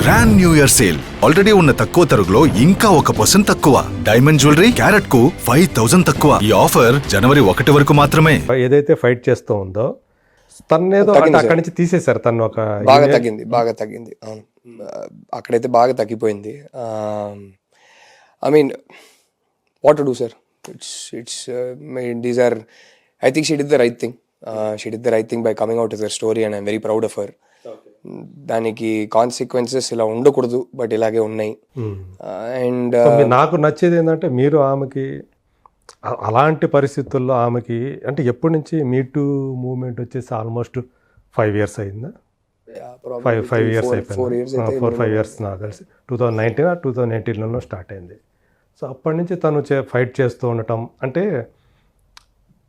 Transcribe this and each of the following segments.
Grand new year sale already ఉన్న తక్కువ తరుగులో ఇంకా 1% తక్కువ. డైమండ్ జ్యువెలరీ క్యారెట్ కు 5,000 తక్కువ. ఈ ఆఫర్ జనవరి 1 వరకు మాత్రమే. ఏదైతే ఫైట్ చేస్తూ ఉందో తన్నేదో అక్కడి నుంచి తీసేశారు. తను ఒక బాగా తగ్గింది అవును, అక్కడైతే బాగా తగ్గిపోయింది. I mean what to do sir, it's these are, I think she did the right thing by coming out with her story and I'm very proud of her. దానికి కాన్సిక్వెన్సెస్ ఇలా ఉండకూడదు బట్ ఇలాగే ఉన్నాయి. అండ్ నాకు నచ్చేది ఏంటంటే మీరు ఆమెకి అలాంటి పరిస్థితుల్లో ఆమెకి అంటే ఎప్పటి నుంచి మీటూ మూవ్మెంట్ వచ్చేసి ఆల్మోస్ట్ 5 years అయిందా? 5 years అయిపోయింది. 4-5 years నాకు తెలిసి 2019 2018లో స్టార్ట్ అయింది. సో అప్పటి నుంచి తను ఫైట్ చేస్తూ ఉండటం అంటే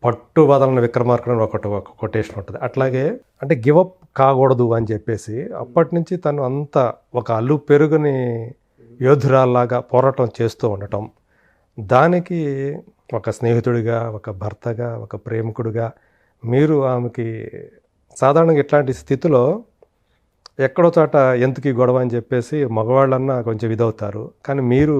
పట్టు వదలని విక్రమార్కుడు ఒక కొటేషన్ ఉంటుంది. అట్లాగే అంటే గివప్ కాకూడదు అని చెప్పేసి అప్పటి నుంచి తను అంత ఒక అల్లు పెరుగుని యోధురాల్లాగా పోరాటం చేస్తూ ఉండటం, దానికి ఒక స్నేహితుడిగా, ఒక భర్తగా, ఒక ప్రేమికుడిగా మీరు ఆమెకి సాధారణంగా ఇట్లాంటి స్థితిలో ఎక్కడో చోట ఎందుకు ఈ గొడవ అని చెప్పేసి మగవాళ్ళన్నా కొంచెం ఇదవుతారు, కానీ మీరు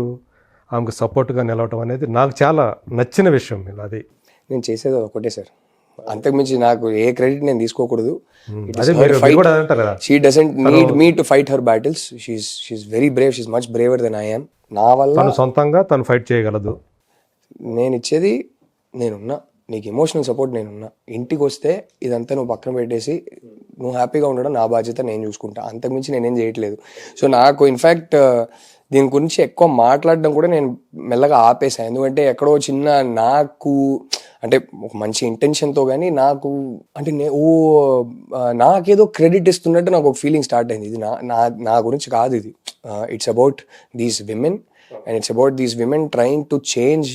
ఆమెకు సపోర్ట్గా నిలవటం అనేది నాకు చాలా నచ్చిన విషయం. అది నేను చేసేది ఒకటే సార్, అంతకుమించి నాకు ఏ క్రెడిట్ నేను తీసుకోకూడదు. She doesn't need me to fight her battles. She's very brave, she's much braver than I am. నా వల్ల తను సొంతంగా తను ఫైట్ చేయగలదు. నేను ఇచ్చేది నేనున్నా, నీకు ఎమోషనల్ సపోర్ట్ నేనున్నా. ఇంటికి వస్తే ఇదంతా నువ్వు పక్కన పెట్టేసి నువ్వు హ్యాపీగా ఉండడం నా బాధ్యత, నేను చూసుకుంటా. అంతకుమించి నేనేం చేయట్లేదు. సో నాకు ఇన్ఫ్యాక్ట్ దీని గురించి ఎక్కువ మాట్లాడడం కూడా నేను మెల్లగా ఆపేసాను. ఎందుకంటే ఎక్కడో చిన్న నాకు అంటే ఒక మంచి ఇంటెన్షన్తో కానీ నాకు అంటే నాకేదో క్రెడిట్ ఇస్తున్నట్టు నాకు ఒక ఫీలింగ్ స్టార్ట్ అయింది. ఇది నా గురించి కాదు, ఇది it's about these women and it's about these women trying to change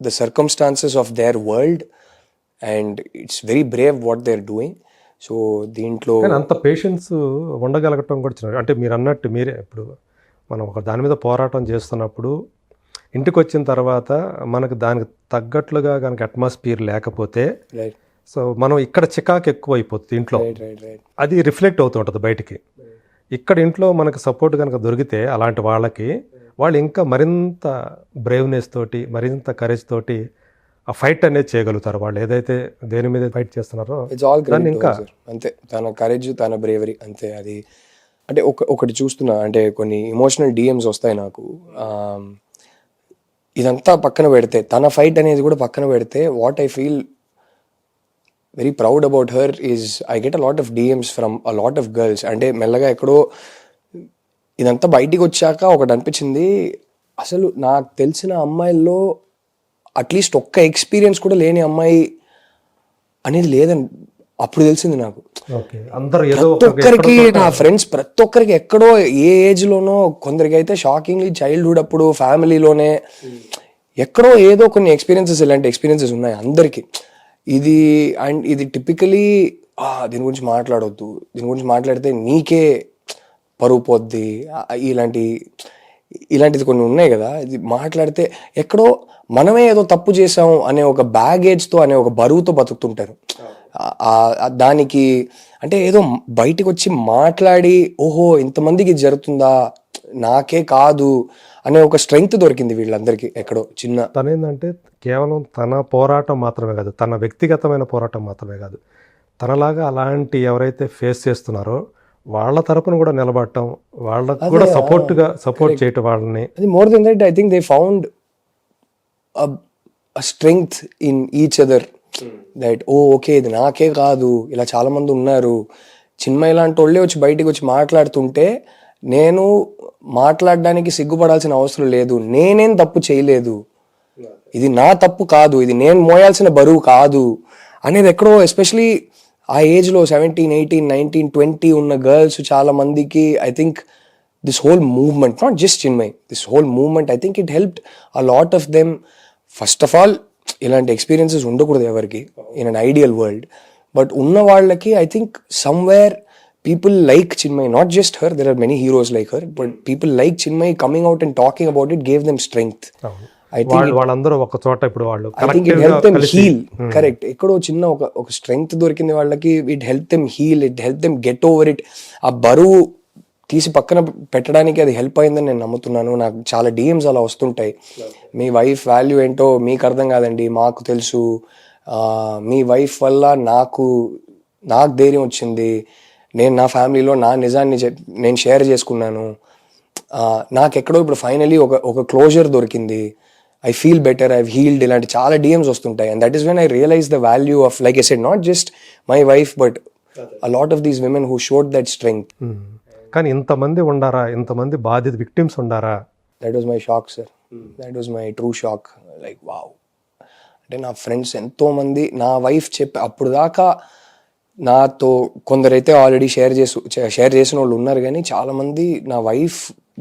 the circumstances of their world, and it's very brave what they're doing. So దీంట్లో అంత పేషెన్స్ ఉండగలగటం కూడా అంటే మీరు అన్నట్టు మీరే ఇప్పుడు మనం ఒక దాని మీద పోరాటం చేస్తున్నప్పుడు ఇంటికి వచ్చిన తర్వాత మనకు దానికి తగ్గట్లుగా కనుక అట్మాస్ఫియర్ లేకపోతే సో మనం ఇక్కడ చికాకు ఎక్కువ అయిపోతుంది ఇంట్లో, అది రిఫ్లెక్ట్ అవుతూ ఉంటుంది బయటికి. ఇక్కడ ఇంట్లో మనకు సపోర్ట్ కనుక దొరికితే అలాంటి వాళ్ళకి వాళ్ళు ఇంకా మరింత బ్రేవ్నెస్ తోటి, మరింత కరేజ్ తోటి ఆ ఫైట్ అనేది చేయగలుగుతారు. వాళ్ళు ఏదైతే దేని మీద ఫైట్ చేస్తున్నారో ఇంకా అంతే, తన కరేజ్, తన బ్రేవరీ అంతే. అది అంటే ఒకటి చూస్తున్నా, అంటే కొన్ని ఎమోషనల్ డిఎమ్స్ వస్తాయి నాకు. ఇదంతా పక్కన పెడితే, తన ఫైట్ అనేది కూడా పక్కన పెడితే, what I feel very proud about her is I get a lot of DMs from a lot of girls. అంటే మెల్లగా ఎక్కడో ఇదంతా బయటికి వచ్చాక ఒకటి అనిపించింది, అసలు నాకు తెలిసిన అమ్మాయిల్లో అట్లీస్ట్ ఒక్క ఎక్స్పీరియన్స్ కూడా లేని అమ్మాయి అనేది లేదని అప్పుడు తెలిసింది నాకు. ప్రతి ఒక్కరికి, నా ఫ్రెండ్స్ ప్రతి ఒక్కరికి ఎక్కడో ఏ ఏజ్లోనో, కొందరికి అయితే షాకింగ్లీ చైల్డ్హుడ్ అప్పుడు ఫ్యామిలీలోనే ఎక్కడో ఏదో కొన్ని ఎక్స్పీరియన్సెస్, ఇలాంటి ఎక్స్పీరియన్సెస్ ఉన్నాయి అందరికీ. ఇది అండ్ ఇది టిపికలీ దీని గురించి మాట్లాడవద్దు, దీని గురించి మాట్లాడితే నీకే పరువు పోద్ది, ఇలాంటిది కొన్ని ఉన్నాయి కదా. ఇది మాట్లాడితే ఎక్కడో మనమే ఏదో తప్పు చేసాం అనే ఒక బ్యాగేజ్తో, అనే ఒక బరువుతో బతుకుతుంటారు. దానికి అంటే ఏదో బయటికి వచ్చి మాట్లాడి ఓహో ఇంతమందికి జరుగుతుందా, నాకే కాదు అనే ఒక స్ట్రెంగ్త్ దొరికింది వీళ్ళందరికీ ఎక్కడో చిన్న. తనేందంటే కేవలం తన పోరాటం మాత్రమే కాదు, తన వ్యక్తిగతమైన పోరాటం మాత్రమే కాదు, తనలాగా అలాంటి ఎవరైతే ఫేస్ చేస్తున్నారో వాళ్ళ తరపున కూడా నిలబడటం, వాళ్ళకు కూడా సపోర్ట్ చేయటం వాళ్ళని. అది more than that, I think they found a strength in each other. That okay ఇది నాకే కాదు, ఇలా చాలా మంది ఉన్నారు. చిన్మయి లాంటి వాళ్ళే వచ్చి బయటికి వచ్చి మాట్లాడుతుంటే నేను మాట్లాడడానికి సిగ్గుపడాల్సిన అవసరం లేదు, నేనేం తప్పు చేయలేదు, ఇది నా తప్పు కాదు, ఇది నేను మోయాల్సిన బరువు కాదు అనేది ఎక్కడో, ఎస్పెషలీ ఆ ఏజ్లో 17, 18, 19, 20 ఉన్న గర్ల్స్ చాలా మందికి I think this whole movement, not just Chinmayi, this whole movement I think it helped a lot of them. First of all ఇలాంటి ఎక్స్పీరియన్సెస్ ఉండకూడదు ఎవరికి in an ideal world, but ఉన్న వాళ్ళకి I think somewhere people like Chinmay, not just her, there are many heroes like her, but people like Chinmay coming out and talking about it gave them strength. I think వాళ్ళందరూ ఒక చోట ఇప్పుడు వాళ్ళు I think it helped them heal. Correct. ఎక్కడో చిన్న ఒక strength దొరికింది వాళ్ళకి. It helped them heal, it helped them get over it. ఆ బరువు తీసి పక్కన పెట్టడానికి అది హెల్ప్ అయిందని నేను నమ్ముతున్నాను. నాకు చాలా డిఎమ్స్ అలా వస్తుంటాయి, మీ వైఫ్ వాల్యూ ఏంటో మీకు అర్థం కాదండి, మాకు తెలుసు, మీ వైఫ్ వల్ల నాకు ధైర్యం వచ్చింది, నేను నా ఫ్యామిలీలో నా నిజాన్ని నేను షేర్ చేసుకున్నాను, నాకు ఎక్కడో ఇప్పుడు ఫైనలీ ఒక క్లోజర్ దొరికింది, I feel better, I healed, ఇలాంటి చాలా డిఎమ్స్ వస్తుంటాయి. And that is when I realize the value of, like I said, not just my wife but a lot of these women who showed that strength. కానీ ఇంతమంది ఉండారా, ఇంతమంది బాధిత victims ఉండారా? That was my shock sir, that was my true shock. Like wow, అంటే నా friends ఎంతోమంది నా వైఫ్ అప్పుడు దాకా నాతో కొందరైతే ఆల్రెడీ షేర్ చేసిన వాళ్ళు ఉన్నారు, కానీ చాలామంది నా వైఫ్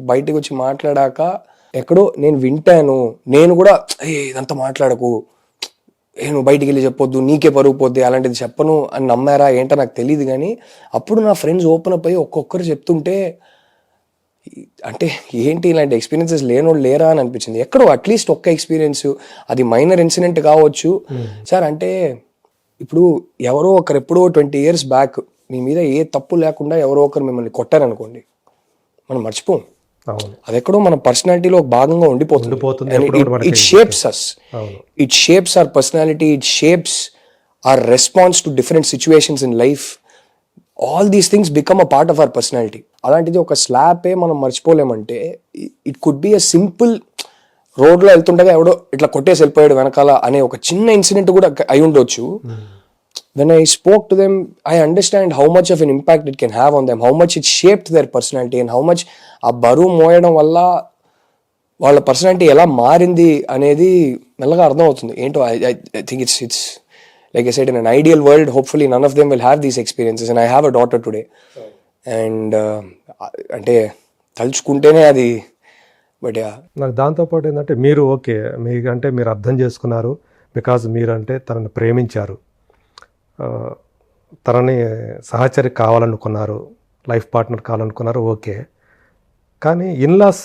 బయటకు వచ్చి మాట్లాడాక ఎక్కడో నేను వింటాను, నేను కూడా ఇదంతా మాట్లాడకు, నువ్వు బయటికి వెళ్ళి చెప్పొద్దు, నీకే పరుగు పోద్ది, అలాంటిది చెప్పను అని నమ్మారా ఏంటో నాకు తెలియదు. కానీ అప్పుడు నా ఫ్రెండ్స్ ఓపెన్ అప్ అయ్యి ఒక్కొక్కరు చెప్తుంటే, అంటే ఏంటి ఇలాంటి ఎక్స్పీరియన్సెస్ లేనోళ్ళు లేరా అని అనిపించింది. ఎక్కడో అట్లీస్ట్ ఒక్క ఎక్స్పీరియన్స్, అది మైనర్ ఇన్సిడెంట్ కావచ్చు సార్. అంటే ఇప్పుడు ఎవరో ఒకరు ఎప్పుడో 20 years బ్యాక్ మీ మీద ఏ తప్పు లేకుండా ఎవరో ఒకరు మిమ్మల్ని కొట్టారనుకోండి, మనం మర్చిపోం, అది ఎక్కడో మన పర్సనాలిటీలో ఒక భాగంగా ఉండిపోతుంది. It shapes us, it shapes our personality, it shapes our response to different situations in life. All these things become a part of our personality. అలాంటిది ఒక స్లాపే మనం మర్చిపోలేమంటే, it could be a simple రోడ్లో వెళ్తుండగా ఎవడో ఇట్లా కొట్టేసి వెళ్ళిపోయాడు వెనకాల అనే ఒక చిన్న ఇన్సిడెంట్ కూడా అయి ఉండొచ్చు. When I spoke to them, I understand how much of an impact it can have on them, how much it shaped their personality, and how much ఆ బరువు మోయడం వల్ల వాళ్ళ పర్సనాలిటీ ఎలా మారింది అనేది మెల్లగా అర్థమవుతుంది. ఏంటో I think it's like I said, in an ideal world, hopefully none of them will have these experiences, and I have a daughter today. And అంటే తలుచుకుంటేనే అది, బట్ నాకు దాంతోపాటు ఏంటంటే మీరు ఓకే, అంటే మీరు అర్థం చేసుకున్నారు, బికాజ్ మీరు అంటే తనని ప్రేమించారు, తనని సహచరి కావాలనుకున్నారు, లైఫ్ పార్ట్నర్ కావాలనుకున్నారు, ఓకే. కానీ ఇన్లాస్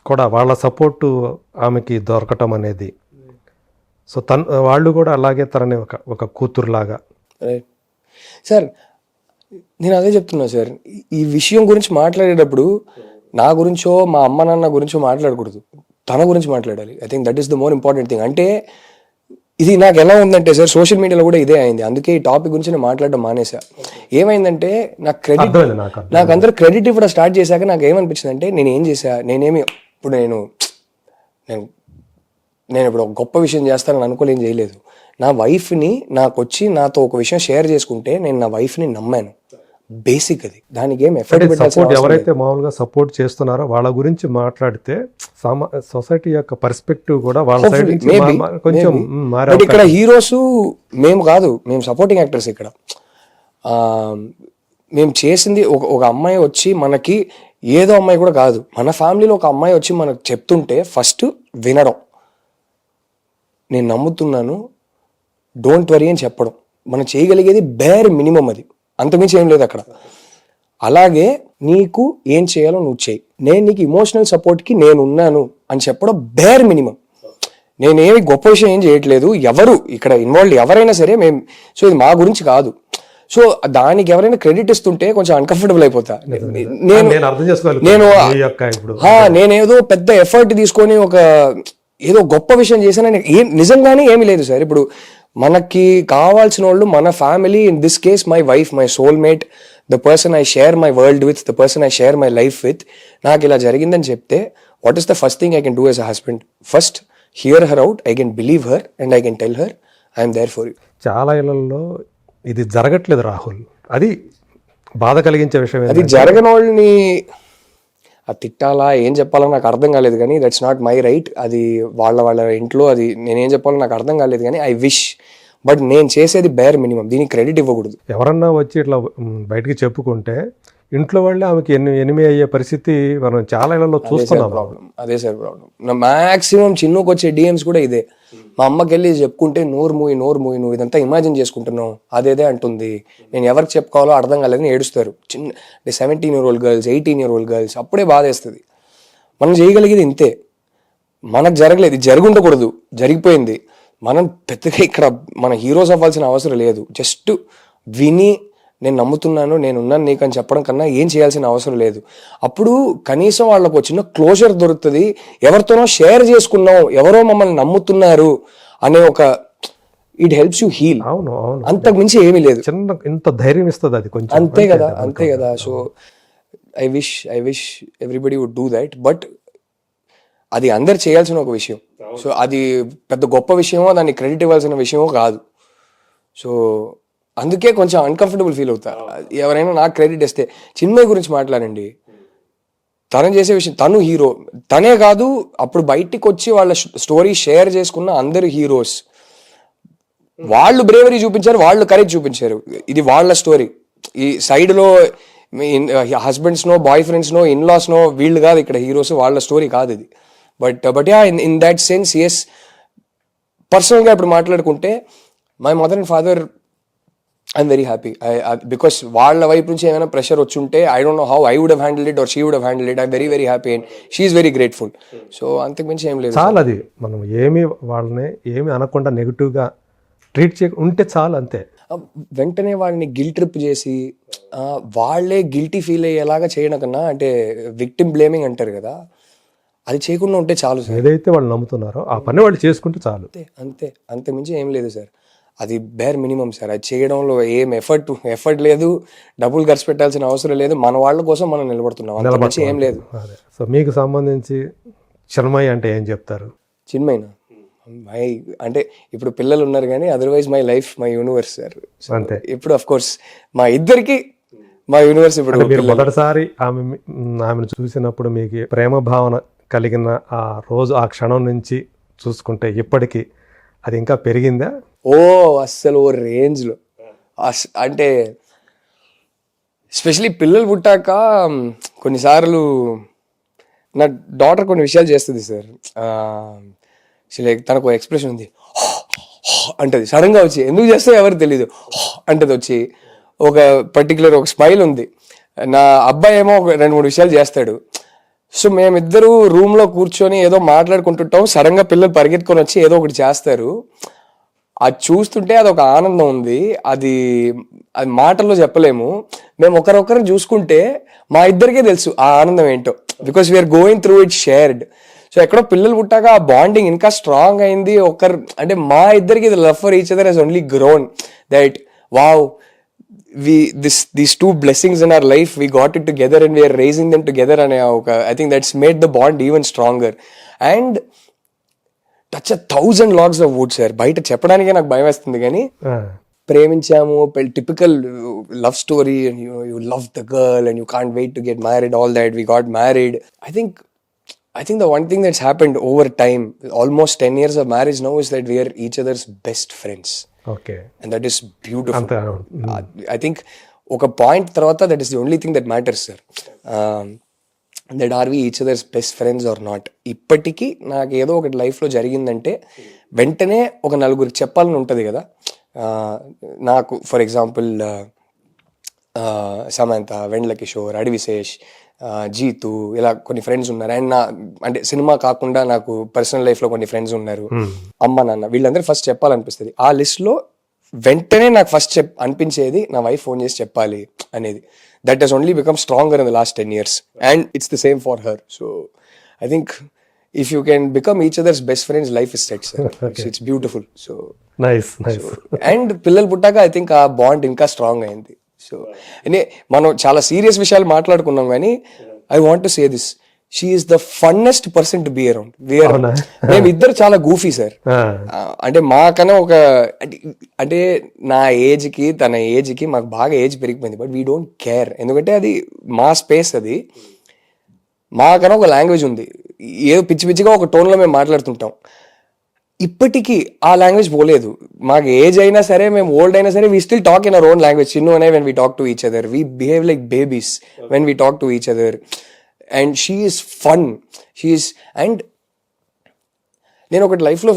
కూడా వాళ్ళ సపోర్టు ఆమెకి దొరకటం అనేది, సో వాళ్ళు కూడా అలాగే తనని ఒక కూతురులాగా. సార్ నేను అదే చెప్తున్నా సార్, ఈ విషయం గురించి మాట్లాడేటప్పుడు నా గురించో మా అమ్మ నాన్న గురించో మాట్లాడకూడదు, తన గురించి మాట్లాడాలి. I think that is the more important thing. అంటే ఇది నాకు ఎలా ఉందంటే సార్, సోషల్ మీడియాలో కూడా ఇదే అయింది, అందుకే ఈ టాపిక్ గురించి నేను మాట్లాడడం మానేసా. ఏమైందంటే నాకు అందరూ క్రెడిట్ ఇవ్వడం స్టార్ట్ చేశాక నాకు ఏమనిపించింది అంటే, నేను ఏం చేశా, ఇప్పుడు నేను ఇప్పుడు ఒక గొప్ప విషయం చేస్తానని అనుకోలేం చేయలేదు. నా వైఫ్ని నాకు వచ్చి నాతో ఒక విషయం షేర్ చేసుకుంటే నేను నా వైఫ్ని నమ్మాను. బేసిక్ అది, దానికి ఏం సపోర్ట్ ఎవరైతే మామూలుగా సపోర్ట్ చేస్తున్నారో వాళ్ళ గురించి మాట్లాడితే సొసైటీ యొక్క పర్స్పెక్టివ్ కూడా వాళ్ళ సైడ్ నుంచి కొంచెం మారే. ఇక్కడ హీరోస్ మేము కాదు, మేము సపోర్టింగ్ యాక్టర్స్. ఇక్కడ మేము చేసింది ఒక అమ్మాయి వచ్చి మనకి, ఏదో అమ్మాయి కూడా కాదు, మన ఫ్యామిలీలో ఒక అమ్మాయి వచ్చి మనకు చెప్తుంటే ఫస్ట్ వినడం, నేను నమ్ముతున్నాను, డోంట్ వరీ అని చెప్పడం, మనం చేయగలిగేది బేర్ మినిమం, అది అంతమించి ఏం లేదు అక్కడ. అలాగే నీకు ఏం చేయాలో నువ్వు చేయి, నేను నీకు ఇమోషనల్ సపోర్ట్కి నేను ఉన్నాను అని చెప్పడం బేర్ మినిమం. నేనేమి గొప్ప విషయం ఏం చేయట్లేదు, ఎవరు ఇక్కడ ఇన్వాల్వ్ ఎవరైనా సరే మేము, సో ఇది మా గురించి కాదు. సో దానికి ఎవరైనా క్రెడిట్ ఇస్తుంటే కొంచెం అన్కంఫర్టబుల్ అయిపోతా. నేనేదో పెద్ద ఎఫర్ట్ తీసుకొని ఒక ఏదో గొప్ప విషయం చేశానని నిజంగానే ఏమీ లేదు సార్. ఇప్పుడు మనకి కావాల్సిన వాళ్ళు మన family, in this case my wife, my soulmate, the person I share my world with, the person I share my life with. నాకు ఇలా జరిగిందని చెప్తే what is the first thing I can do as a husband? First hear her out, I can believe her and I can tell her I'm there for you. చాలా ఇళ్లలో ఇది జరగట్లేదు రాహుల్, అది బాధ కలిగించే విషయం. అది జరగని వాళ్ళని అది తిట్టాలా ఏం చెప్పాలో నాకు అర్థం కాలేదు, కానీ దట్స్ నాట్ మై రైట్. అది వాళ్ళ ఇంట్లో, అది నేనేం చెప్పాలో నాకు అర్థం కాలేదు, కానీ ఐ విష్, బట్ నేను చేసేది బేర్ మినిమం, దీనికి క్రెడిట్ ఇవ్వకూడదు. ఎవరన్నా వచ్చి ఇట్లా బయటికి చెప్పుకుంటే ఇంట్లో వాళ్ళే ఆమెకి ఎనిమి అయ్యే పరిస్థితి మనం చాలా ఇళ్లలో చూస్తున్నాం. అదే సార్ ప్రాబ్లం. నా మాక్సిమం చిన్నకు వచ్చే డిఎమ్స్ కూడా ఇదే. మా అమ్మకి వెళ్ళి చెప్పుకుంటే నోరు మూయి నువ్వు ఇదంతా ఇమాజిన్ చేసుకుంటున్నావు, అదేదే అంటుంది, నేను ఎవరికి చెప్పుకోవాలో అర్థం కాలేదని ఏడుస్తారు. 17-year-old గర్ల్స్, 18-year-old గర్ల్స్, అప్పుడే బాధేస్తుంది. మనం చేయగలిగేది ఇంతే. మనకు జరగలేదు, జరుగుండకూడదు, జరిగిపోయింది. మనం పెద్దగా ఇక్కడ మన హీరోస్ అవ్వాల్సిన అవసరం లేదు. జస్ట్ విని నేను నమ్ముతున్నాను, నేను ఉన్నాను నీకు అని చెప్పడం కన్నా ఏం చేయాల్సిన అవసరం లేదు. అప్పుడు కనీసం వాళ్ళకు చిన్న క్లోజర్ దొరుకుతుంది, ఎవరితోనో షేర్ చేసుకున్నాం, ఎవరో మమ్మల్ని నమ్ముతున్నారు అనే ఒక ఇట్ హెల్ప్స్ యూ హీల్. అవును అవును, అంతకు మించి ఏమీ లేదు. చిన్న ఇంత ధైర్యం ఇస్తుంది అది కొంచెం. అంతే కదా. So I wish everybody would do that. But అది అందరు చేయాల్సిన ఒక విషయం. సో అది పెద్ద గొప్ప విషయమో, దాన్ని క్రెడిట్ ఇవ్వాల్సిన విషయమో కాదు. సో అందుకే కొంచెం అన్కంఫర్టబుల్ ఫీల్ అవుతా ఎవరైనా నాకు క్రెడిట్ ఇస్తే. చిన్మయ్ గురించి మాట్లాడండి, తను చేసే విషయం, తను హీరో, తనే కాదు అప్పుడు బయటికి వచ్చి వాళ్ళ స్టోరీ షేర్ చేసుకున్న అందరు హీరోస్ వాళ్ళు బ్రేవరీ చూపించారు, వాళ్ళు కరేజ్ చూపించారు. ఇది వాళ్ళ స్టోరీ. ఈ సైడ్లో husbands no, boyfriends no, in-laws no, వీళ్ళు కాదు ఇక్కడ హీరోస్, వాళ్ళ స్టోరీ కాదు ఇది. But yeah, in that sense yes. పర్సనల్గా ఇప్పుడు మాట్లాడుకుంటే my mother and father I'm very happy. Because వాళ్ళ వైపు నుంచి ఏమైనా ప్రెషర్ వచ్చి ఉంటే I don't know how I would have handle it or she would have handle it. I'm very very happy and she is very grateful. So అంతకుమించి ఏం లేదు. చాలా అది మనం వాళ్ళని ఏమి అనకుండా నెగిటివ్గా ట్రీట్ ఉంటే చాలు, అంతే. వెంటనే వాళ్ళని గిల్ట్ ట్రిప్ చేసి వాళ్ళే గిల్టీ ఫీల్ అయ్యేలాగా చేయడం కన్నా, అంటే విక్టిమ్ బ్లేమింగ్ అంటారు కదా, అది చేయకుండా ఉంటే చాలు సార్. ఏదైతే వాళ్ళు నమ్ముతున్నారో ఆ పని వాళ్ళు చేసుకుంటే చాలు, అంతే. అంతకుమించి ఏం లేదు సార్. అది బేర్ మినిమం సార్. అది చేయడంలో ఏం ఎఫర్ట్ లేదు, డబ్బులు ఖర్చు పెట్టాల్సిన అవసరం లేదు, మన వాళ్ళ కోసం మనం నిలబడుతున్నాం, అంతకుమించి ఏం లేదు. సో మీకు సంబంధించి చిన్మయ్ అంటే ఏం చెప్తారు? చిన్మయ్నా అంటే ఇప్పుడు పిల్లలు ఉన్నారు కానీ otherwise my life my universe sir. అంతే. ఇప్పుడు అఫ్ కోర్స్ మా ఇద్దరికి మా యూనివర్స్. ఇప్పుడు మీరు మొదటిసారి ఆమెను చూసినప్పుడు మీకు ప్రేమ భావన కలిగిన ఆ రోజు, ఆ క్షణం నుంచి చూసుకుంటే ఇప్పటికీ అది ఇంకా పెరిగిందా? అస్సలు ఓ రేంజ్లో. అంటే ఎస్పెషలీ పిల్లలు పుట్టాక కొన్నిసార్లు నా డాటర్ కొన్ని విషయాలు చేస్తుంది సార్. లైక్ తనకు ఎక్స్ప్రెషన్ ఉంది, అంటది సడన్గా వచ్చి, ఎందుకు చేస్తే ఎవరికి తెలీదు, అంటది వచ్చి. ఒక పర్టికులర్ ఒక స్మైల్ ఉంది. నా అబ్బాయి ఏమో ఒక 2-3 విషయాలు చేస్తాడు. సో మేమిద్దరూ రూమ్లో కూర్చొని ఏదో మాట్లాడుకుంటుంటాం, సడన్గా పిల్లలు పరిగెత్తుకొని వచ్చి ఏదో ఒకటి చేస్తారు. అది చూస్తుంటే అదొక ఆనందం ఉంది, అది మాటల్లో చెప్పలేము. మేము ఒకరొకరు చూసుకుంటే మా ఇద్దరికే తెలుసు ఆ ఆనందం ఏంటో, because we're going through it shared. So ఎక్కడో పిల్లలు పుట్టాక ఆ బాండింగ్ ఇంకా స్ట్రాంగ్ అయింది. అంటే మా ఇద్దరికి love for each other he's only grown. That wow, these two blessings in our life, we got it together and we are raising them together అనే ఒక, I think that's made the bond even stronger. And touch 1,000 logs of wood sir. బయట చెప్పడానికే నాకు భయం వేస్తుంది కానీ ప్రేమించాము, typical love story, and you love the girl and you can't wait to get married, all that. We got married. I think the one thing that's happened over time, almost 10 years of marriage now, is that we are each other's best friends. Okay. And that is beautiful. I think oka point tarvata, that is the only thing that matters sir. That are we each other's best friends or not. ఇప్పటికీ నాకు ఏదో ఒకటి లైఫ్లో జరిగిందంటే వెంటనే ఒక నలుగురికి చెప్పాలని ఉంటుంది కదా. నాకు ఫర్ ఎగ్జాంపుల్ సమంత, వెండ్ల కిషోర్, అడివిశేష్, జీతు, ఇలా కొన్ని ఫ్రెండ్స్ ఉన్నారు. అండ్ అంటే సినిమా కాకుండా నాకు పర్సనల్ లైఫ్లో కొన్ని ఫ్రెండ్స్ ఉన్నారు. అమ్మ నాన్న, వీళ్ళందరూ ఫస్ట్ చెప్పాలనిపిస్తుంది. ఆ లిస్ట్లో వెంటనే నాకు ఫస్ట్ అనిపించేది నా వైఫ్ ఫోన్ చేసి చెప్పాలి అనేది. That he's only become stronger in the last 10 years and it's the same for her. So I think if you can become each other's best friends, life is set sir. It's beautiful. So nice. And పిల్లలు పుట్టాక I think ఆ bond ఇంకా strong అయింది. So అంటే మనం చాలా serious విషయాలు మాట్లాడుకున్నాం కానీ I want to say this, she is the ఫన్నెస్ట్ person to be around. మేము ఇద్దరు చాలా గూఫీ సార్. అంటే మాకన్నా ఒక, అంటే నా ఏజ్కి తన ఏజ్కి మాకు బాగా ఏజ్ పెరిగిపోయింది. బట్ వీ డోంట్ కేర్, ఎందుకంటే అది మా స్పేస్. అది మాకన్నా ఒక లాంగ్వేజ్ ఉంది, ఏదో పిచ్చి పిచ్చిగా ఒక టోన్లో మేము మాట్లాడుతుంటాం. ఇప్పటికీ ఆ లాంగ్వేజ్ పోలేదు. మాకు ఏజ్ అయినా సరే, మేము ఓల్డ్ అయినా సరే, we still talk in our own language. Chinnu అనే when we talk to each other, we behave like babies when we talk to each other. And she is fun, she is. And నేను ఒకటి లైఫ్లో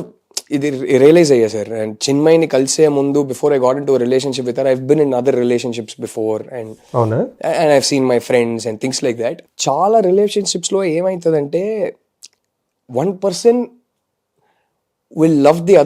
ఇది realise అయ్యా sir. And చిన్మయ్ని కలిసే ముందు, before I got in to relationship with her, I been in other relationships before and I seen my friends and things like that. చాలా రిలేషన్షిప్స్లో ఏమవుతుందంటే, one person will love the other